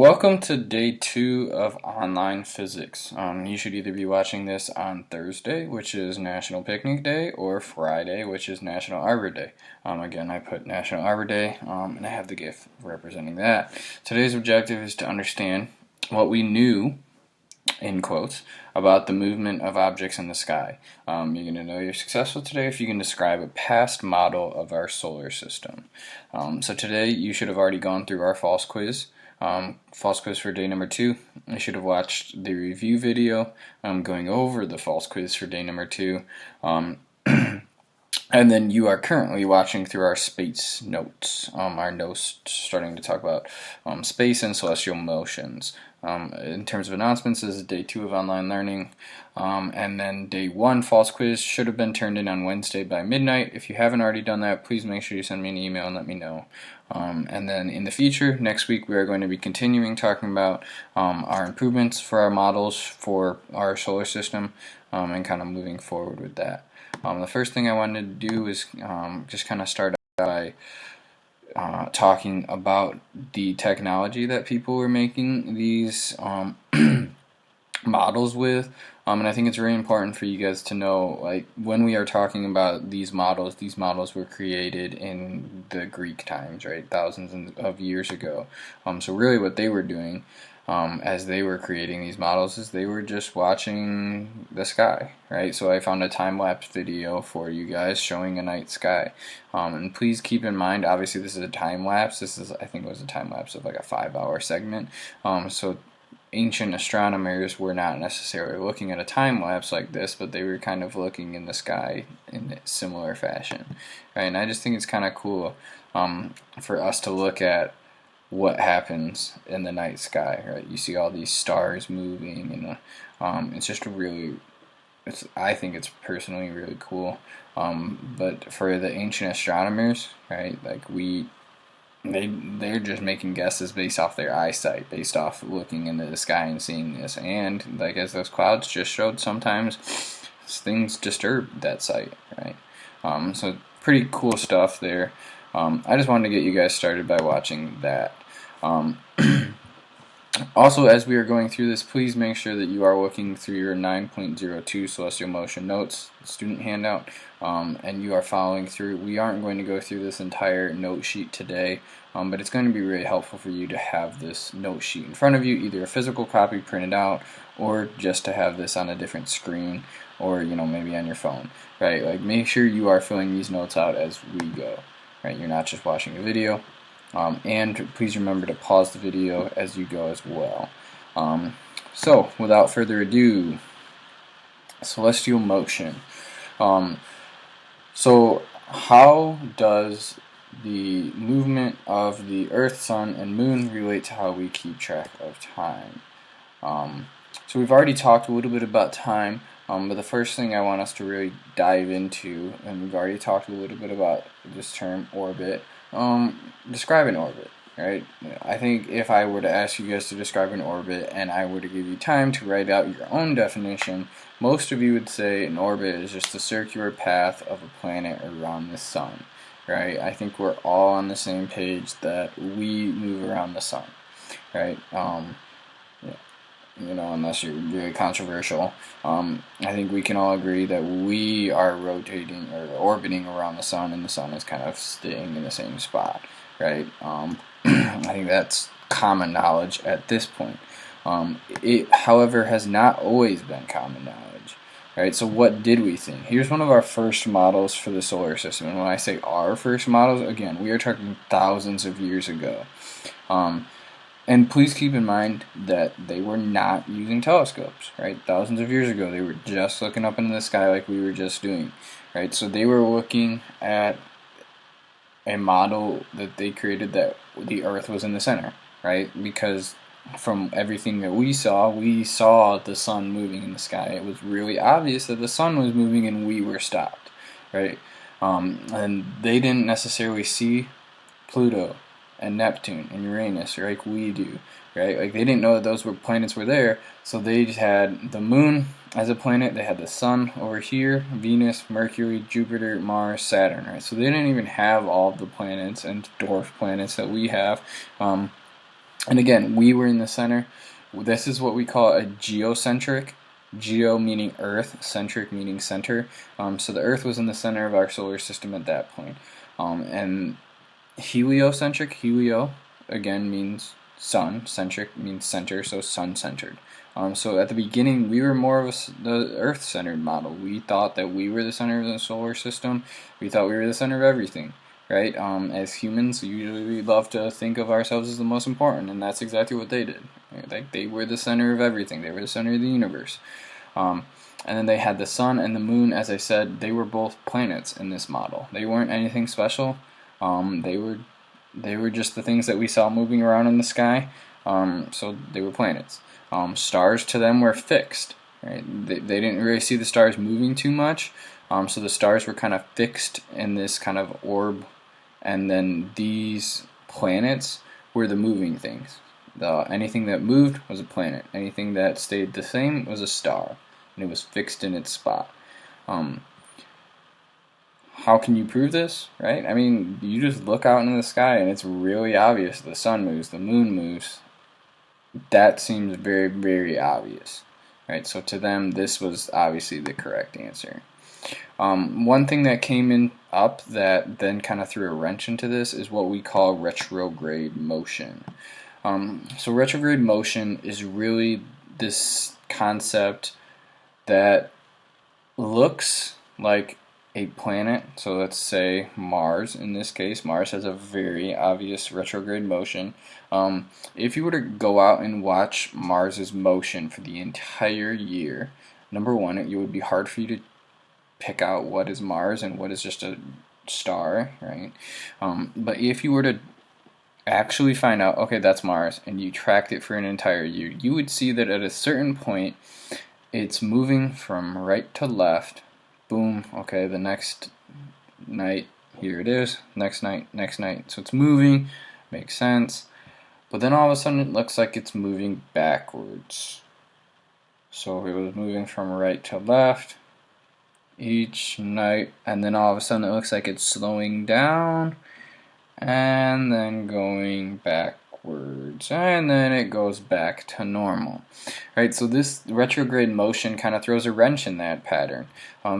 Welcome to day 2 of online physics. You should either be watching this on Thursday, which is National Picnic Day, or Friday, which is National Arbor Day. Again, I put National Arbor Day, and I have the GIF representing that. Today's objective is to understand what we knew, in quotes, about the movement of objects in the sky. You're going to know you're successful today if you can describe a past model of our solar system. So today you should have already gone through our false quiz. False quiz for day number 2. You should have watched the review video going over the false quiz for day number 2. And then you are currently watching through our space notes, our notes starting to talk about space and celestial motions. In terms of announcements, this is day 2 of online learning. And then day 1 false quiz should have been turned in on Wednesday by midnight. If you haven't already done that, please make sure you send me an email and let me know. And then in the future, next week, we are going to be continuing talking about our improvements for our models for our solar system and kind of moving forward with that. The first thing I wanted to do is just kind of start out by talking about the technology that people were making these models with. And I think it's really important for you guys to know, like, when we are talking about these models were created in the Greek times, right? Thousands of years ago. So really what they were doing as they were creating these models is they were just watching the sky, right? So I found a time-lapse video for you guys showing a night sky. And please keep in mind, obviously this is a time-lapse. I think it was a time-lapse of like a 5-hour segment. So ancient astronomers were not necessarily looking at a time-lapse like this, but they were kind of looking in the sky in a similar fashion, right? And I just think it's kind of cool for us to look at what happens in the night sky, right? You see all these stars moving, and it's just I think it's personally really cool. But for the ancient astronomers, right, like they're just making guesses based off their eyesight, based off looking into the sky and seeing this. And like as those clouds just showed, sometimes things disturb that sight, right? So pretty cool stuff there. I just wanted to get you guys started by watching that. Also, as we are going through this, please make sure that you are looking through your 9.02 Celestial Motion Notes student handout, and you are following through. We aren't going to go through this entire note sheet today, but it's going to be really helpful for you to have this note sheet in front of you, either a physical copy printed out, or just to have this on a different screen, or maybe on your phone, right? Like, make sure you are filling these notes out as we go, right? You're not just watching a video. And please remember to pause the video as you go as well. So, without further ado, celestial motion. So, how does the movement of the Earth, Sun, and Moon relate to how we keep track of time? So we've already talked a little bit about time, but the first thing I want us to really dive into, and we've already talked a little bit about this term orbit. Describe an orbit, right? I think if I were to ask you guys to describe an orbit and I were to give you time to write out your own definition, most of you would say an orbit is just the circular path of a planet around the sun, right? I think we're all on the same page that we move around the sun, right? Unless you're really controversial, I think we can all agree that we are rotating or orbiting around the sun, and the sun is kind of staying in the same spot, right? I think that's common knowledge at this point. It, however, has not always been common knowledge, right? So what did we think? Here's one of our first models for the solar system, and when I say our first models, again, we are talking thousands of years ago. And please keep in mind that they were not using telescopes, right? Thousands of years ago, they were just looking up into the sky like we were just doing, right? So they were looking at a model that they created that the Earth was in the center, right? Because from everything that we saw the sun moving in the sky. It was really obvious that the sun was moving and we were stopped, right? And they didn't necessarily see Pluto and Neptune and Uranus like we do, right? Like, they didn't know that those planets were there, so they just had the moon as a planet, they had the sun over here, Venus, Mercury, Jupiter, Mars, Saturn, right? So they didn't even have all of the planets and dwarf planets that we have. And again, we were in the center. This is what we call a geocentric. Geo meaning Earth, centric meaning center. So the Earth was in the center of our solar system at that point. And heliocentric, helio again means sun, centric means center, so sun centered. So at the beginning, we were more of the Earth centered model. We thought that we were the center of the solar system. We thought we were the center of everything, right? As humans, usually we love to think of ourselves as the most important, and that's exactly what they did. Right? Like they were the center of everything. They were the center of the universe. And then they had the sun and the moon. As I said, they were both planets in this model. They weren't anything special. They were just the things that we saw moving around in the sky. So they were planets. Stars to them were fixed. Right? They didn't really see the stars moving too much. So the stars were kind of fixed in this kind of orb, and then these planets were the moving things. Anything that moved was a planet. Anything that stayed the same was a star, and it was fixed in its spot. Um, how can you prove this, right? I mean, you just look out into the sky and it's really obvious. The sun moves, the moon moves. That seems very, very obvious, right? So to them, this was obviously the correct answer. One thing that came in up that then kind of threw a wrench into this is what we call retrograde motion. So retrograde motion is really this concept that looks like a planet. So let's say Mars. In this case, Mars has a very obvious retrograde motion. If you were to go out and watch Mars's motion for the entire year, number one, it would be hard for you to pick out what is Mars and what is just a star, right? But if you were to actually find out, okay, that's Mars, and you tracked it for an entire year, you would see that at a certain point, it's moving from right to left. Boom, okay, the next night, here it is, next night, next night. So it's moving, makes sense. But then all of a sudden it looks like it's moving backwards. So it was moving from right to left each night, and then all of a sudden it looks like it's slowing down and then going backwards, and then it goes back to normal. Right, so this retrograde motion kind of throws a wrench in that pattern.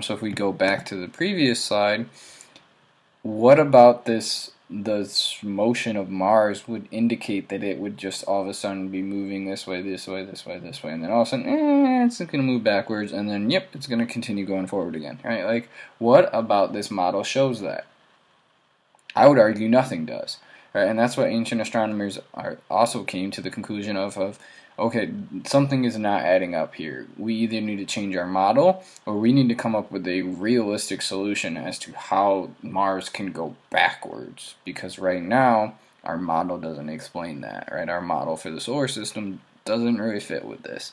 So if we go back to the previous slide, what about this motion of Mars would indicate that it would just all of a sudden be moving this way, this way, this way, this way, and then all of a sudden, it's going to move backwards, and then, yep, it's going to continue going forward again. Right? Like, what about this model shows that? I would argue nothing does. Right? And that's what ancient astronomers also came to the conclusion of okay, something is not adding up here. We either need to change our model or we need to come up with a realistic solution as to how Mars can go backwards. Because right now, our model doesn't explain that. Right? Our model for the solar system doesn't really fit with this.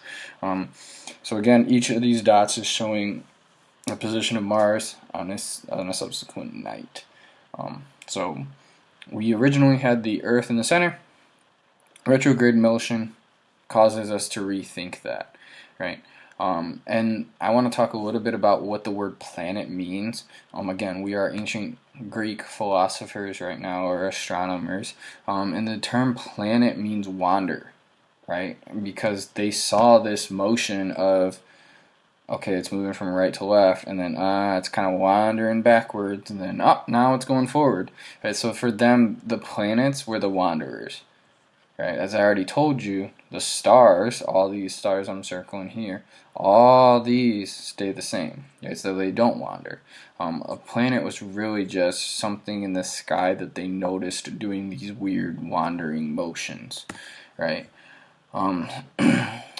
So again, each of these dots is showing the position of Mars on a subsequent night. So we originally had the Earth in the center. Retrograde motion causes us to rethink that, right? And I want to talk a little bit about what the word planet means. Again, we are ancient Greek philosophers right now, or astronomers, and the term planet means wander, right? Because they saw this motion of, okay, it's moving from right to left, and then it's kind of wandering backwards, and then now it's going forward. Right? So for them, the planets were the wanderers. Right? As I already told you, the stars, all these stars I'm circling here, all these stay the same. Right? So they don't wander. A planet was really just something in the sky that they noticed doing these weird wandering motions. Right?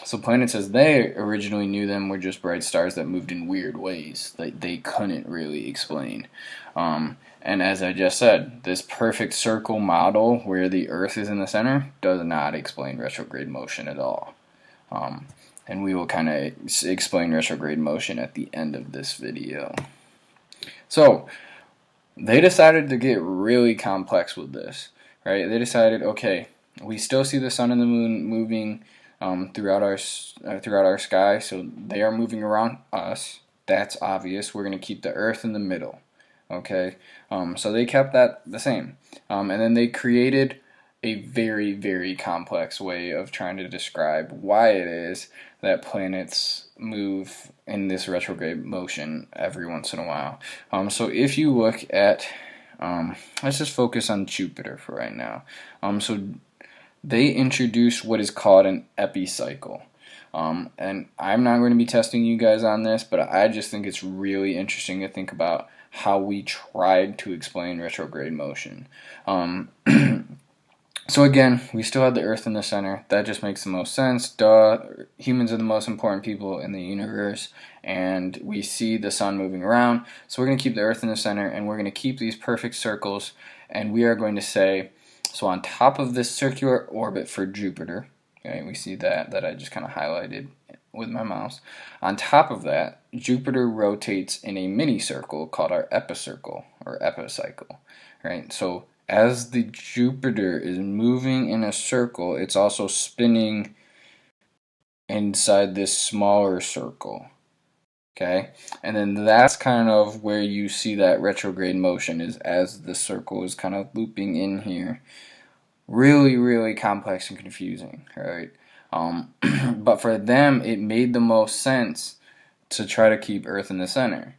So planets as they originally knew them were just bright stars that moved in weird ways that they couldn't really explain. And as I just said, this perfect circle model where the Earth is in the center does not explain retrograde motion at all. And we will kind of explain retrograde motion at the end of this video. So they decided to get really complex with this, right? They decided, okay, we still see the sun and the moon moving throughout our sky, so they are moving around us. That's obvious. We're going to keep the Earth in the middle. Okay, so they kept that the same, and then they created a very, very complex way of trying to describe why it is that planets move in this retrograde motion every once in a while. So if you look at, let's just focus on Jupiter for right now. So they introduced what is called an epicycle. And I'm not going to be testing you guys on this, but I just think it's really interesting to think about how we tried to explain retrograde motion. So again, we still have the Earth in the center. That just makes the most sense. Duh. Humans are the most important people in the universe, and we see the sun moving around. So we're going to keep the Earth in the center, and we're going to keep these perfect circles, and we are going to say, so on top of this circular orbit for Jupiter, okay, we see that I just kind of highlighted with my mouse. On top of that, Jupiter rotates in a mini circle called our epicircle or epicycle, right? So as the Jupiter is moving in a circle, it's also spinning inside this smaller circle. Okay, and then that's kind of where you see that retrograde motion, is as the circle is kind of looping in here. Really, really complex and confusing, right? But for them, it made the most sense to try to keep Earth in the center.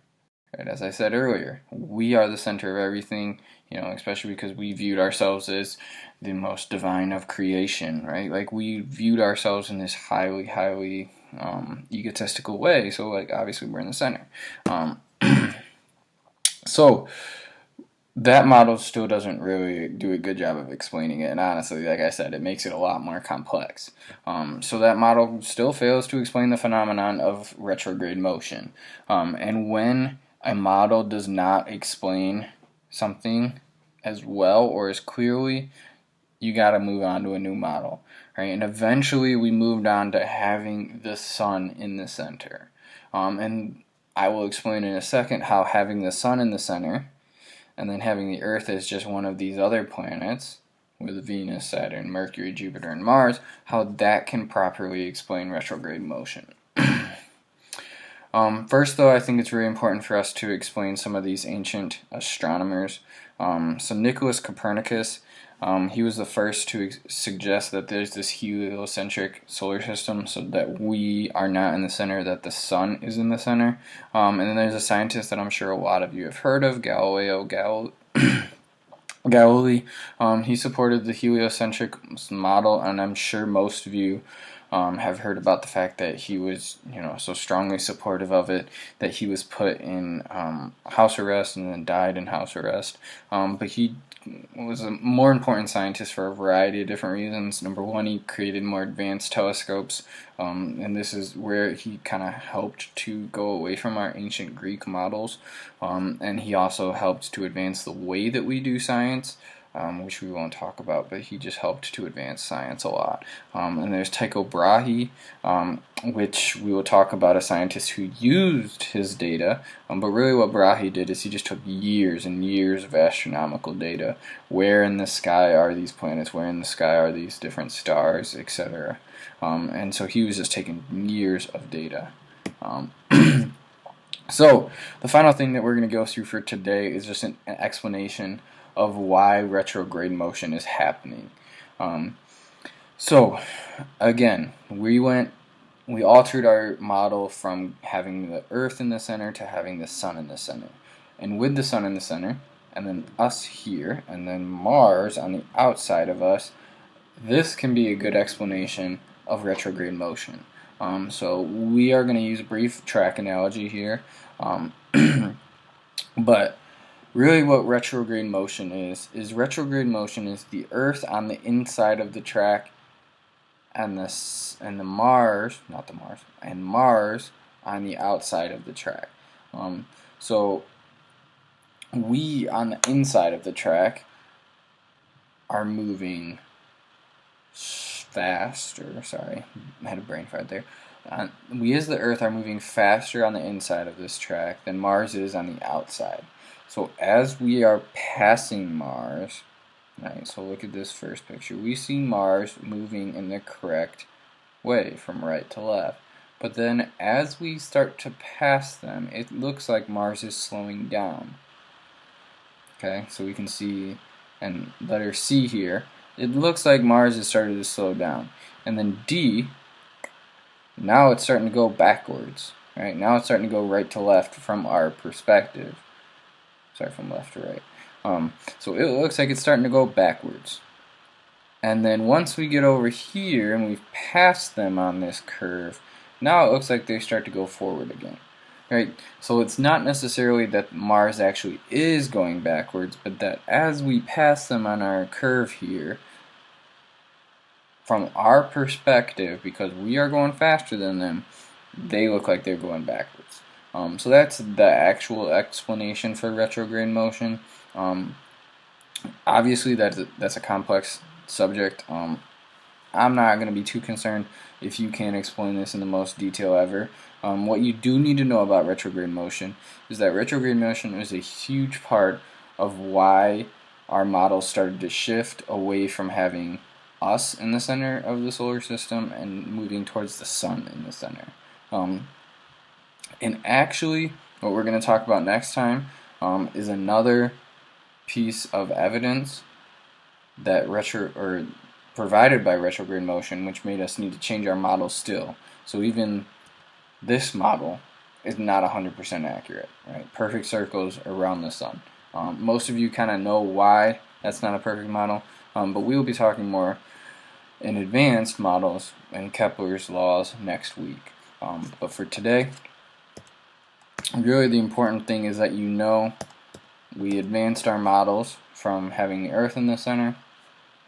Right? As I said earlier, we are the center of everything, especially because we viewed ourselves as the most divine of creation, right? Like, we viewed ourselves in this highly, highly egotistical way, so, like, obviously we're in the center. So, that model still doesn't really do a good job of explaining it, and honestly, like I said, it makes it a lot more complex. So that model still fails to explain the phenomenon of retrograde motion. And when a model does not explain something as well or as clearly, you got to move on to a new model, right? And eventually, we moved on to having the sun in the center. And I will explain in a second how having the sun in the center and then having the Earth as just one of these other planets, with Venus, Saturn, Mercury, Jupiter, and Mars, how that can properly explain retrograde motion. First, though, I think it's really important for us to explain some of these ancient astronomers. So Nicholas Copernicus, he was the first to suggest that there's this heliocentric solar system, so that we are not in the center, that the sun is in the center. And then there's a scientist that I'm sure a lot of you have heard of, Galileo Galilei. He supported the heliocentric model, and I'm sure most of you have heard about the fact that he was, so strongly supportive of it that he was put in house arrest and then died in house arrest. But he was a more important scientist for a variety of different reasons. Number one, he created more advanced telescopes, and this is where he kind of helped to go away from our ancient Greek models, and he also helped to advance the way that we do science. Which we won't talk about, but he just helped to advance science a lot. And there's Tycho Brahe, which we will talk about, a scientist who used his data, but really what Brahe did is he just took years and years of astronomical data. Where in the sky are these planets? Where in the sky are these different stars, etc.? And so he was just taking years of data. So the final thing that we're going to go through for today is just an explanation of why retrograde motion is happening. So again, we altered our model from having the Earth in the center to having the sun in the center. And with the sun in the center, and then us here, and then Mars on the outside of us, this can be a good explanation of retrograde motion. So we are going to use a brief track analogy here. But really what retrograde motion is retrograde motion is the Earth on the inside of the track and Mars on the outside of the track. So we on the inside of the track are moving faster. Sorry, I had a brain fart there. We as the Earth are moving faster on the inside of this track than Mars is on the outside. So as we are passing Mars, right, so look at this first picture. We see Mars moving in the correct way from right to left. But then as we start to pass them, it looks like Mars is slowing down. Okay, so we can see, and letter C here it looks like Mars has started to slow down. And then D, now it's starting to go backwards. Right? Now it's starting to go right to left from our perspective. Sorry, from left to right. So it looks like it's starting to go backwards. And then once we get over here and we've passed them on this curve, now it looks like they start to go forward again. Right? So it's not necessarily that Mars actually is going backwards, but that as we pass them on our curve here, from our perspective, because we are going faster than them, they look like they're going backwards. So that's the actual explanation for retrograde motion. Obviously, that's a complex subject. I'm not going to be too concerned if you can't explain this in the most detail ever. What you do need to know about retrograde motion is that retrograde motion is a huge part of why our models started to shift away from having us in the center of the solar system and moving towards the sun in the center. And actually, what we're going to talk about next time is another piece of evidence that provided by retrograde motion, which made us need to change our model still. So even this model is not 100% accurate, right? Perfect circles around the sun. Most of you kind of know why that's not a perfect model, but we will be talking more in advanced models and Kepler's laws next week. But for today, really the important thing is that you know we advanced our models from having the Earth in the center,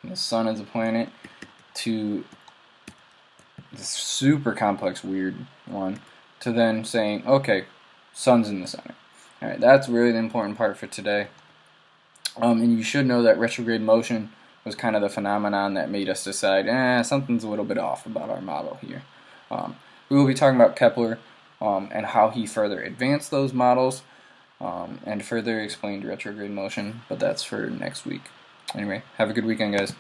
the sun as a planet, to this super complex, weird one, to then saying, okay, sun's in the center. Alright, that's really the important part for today. And you should know that retrograde motion was kind of the phenomenon that made us decide, something's a little bit off about our model here. We will be talking about Kepler and how he further advanced those models and further explained retrograde motion, but that's for next week. Anyway, have a good weekend, guys.